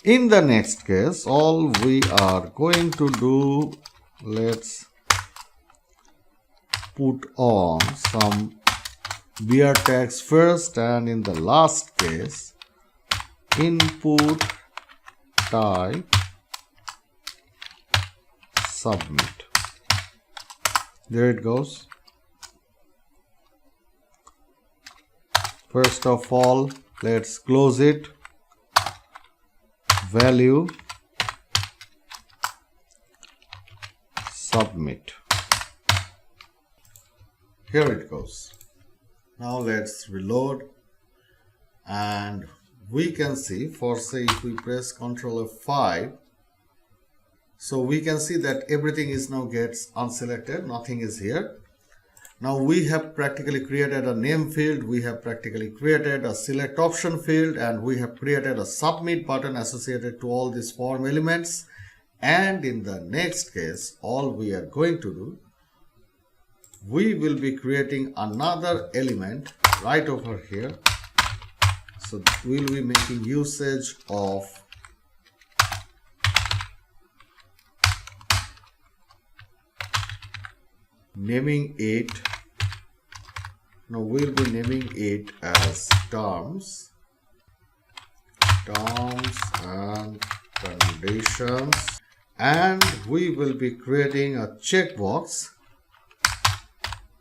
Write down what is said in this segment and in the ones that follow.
In the next case, all we are going to do, let's put on some beer tags first, and in the last case, input type submit. There it goes. First of all, let's close it. Value submit. Here it goes. Now let's reload, and we can see, for say if we press Ctrl F5, so we can see that everything is now gets unselected, nothing is here. Now we have practically created a name field, we have practically created a select option field, and we have created a submit button associated to all these form elements. And in the next case, all we are going to do, we will be creating another element right over here. So we will be making usage of naming it. Now we'll be naming it as terms and conditions, and we will be creating a checkbox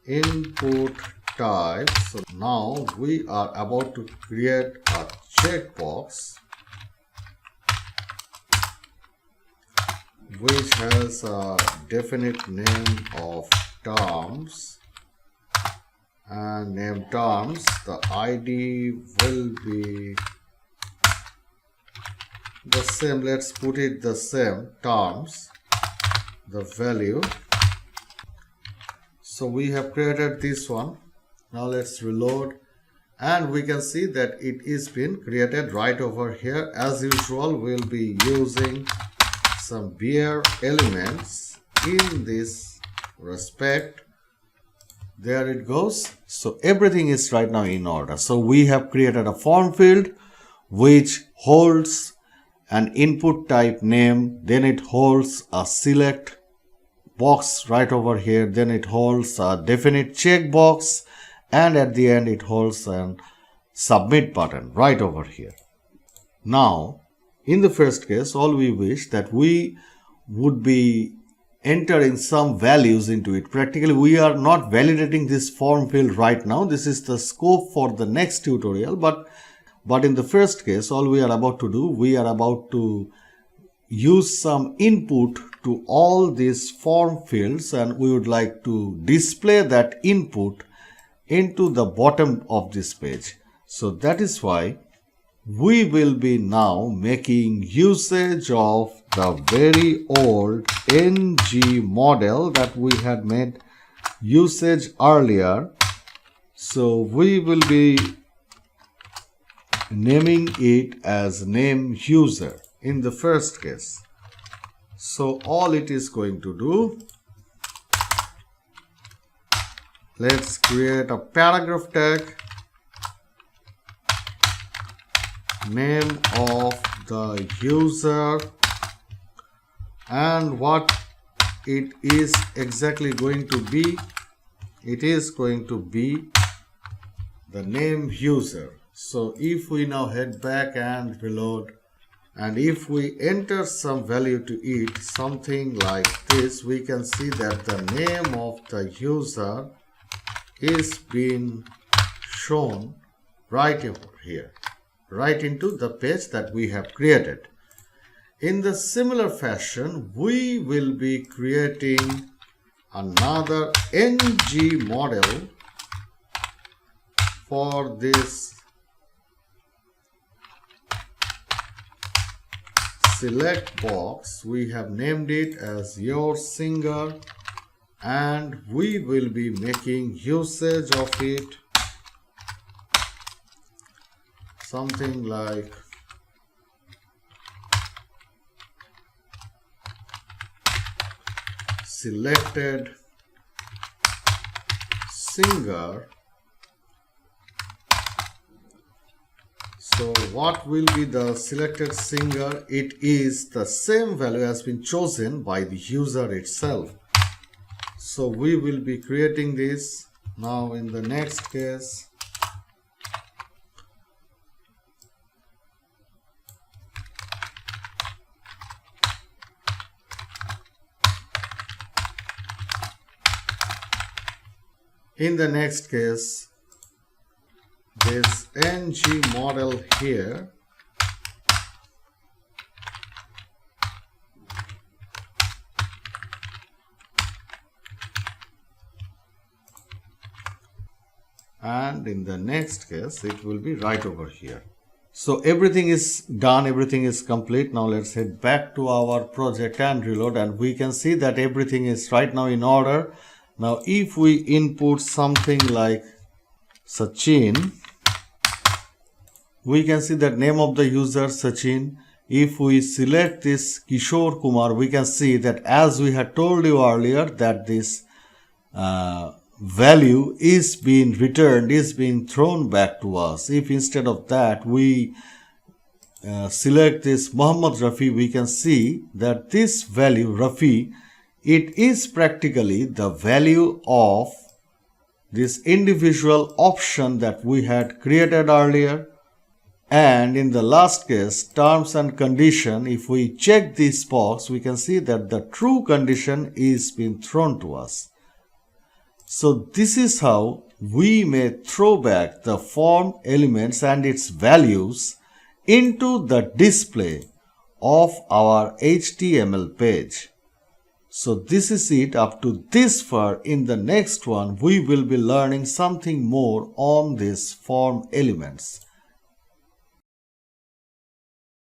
input type. So now we are about to create a checkbox which has a definite name of terms, and name terms, the ID will be the same. Let's put it the same, terms, the value. So we have created this one. Now let's reload, and we can see that it is been created right over here. As usual, we'll be using some beer elements in this respect. There it goes. So everything is right now in order. So we have created a form field which holds an input type name, then it holds a select box right over here, then it holds a definite checkbox, and at the end it holds a submit button right over here. Now in the first case, all we wish that we would be entering some values into it. Practically we are not validating this form field right now. This is the scope for the next tutorial, but in the first case, all we are about to do, we are about to use some input to all these form fields, and we would like to display that input into the bottom of this page. So that is why we will be now making usage of the very old ng model that we had made usage earlier. So we will be naming it as name user in the first case. So all it is going to do, let's create a paragraph tag, name of the user, and what it is exactly going to be, it is going to be the name user. So if we now head back and reload, and if we enter some value to it, something like this, we can see that the name of the user is being shown right over here, right into the page that we have created. In the similar fashion, we will be creating another ng model for this select box. We have named it as your singer, and we will be making usage of it something like selected So what will be the selected singer? It is the same value has been chosen by the user itself. So we will be creating this now in the next case. In the next case, this ng model here and in the next case it will be right over here. So everything is done, everything is complete. Now let's head back to our project and reload, and we can see that everything is right now in order. Now if we input something like Sachin, we can see that name of the user Sachin. If we select this Kishore Kumar, we can see that as we had told you earlier that this value is being returned, is being thrown back to us. If instead of that we select this Muhammad Rafi, we can see that this value Rafi, it is practically the value of this individual option that we had created earlier. And in the last case, terms and condition, if we check this box, we can see that the true condition is being thrown to us. So this is how we may throw back the form elements and its values into the display of our HTML page. So this is it up to this far. In the next one, we will be learning something more on these form elements.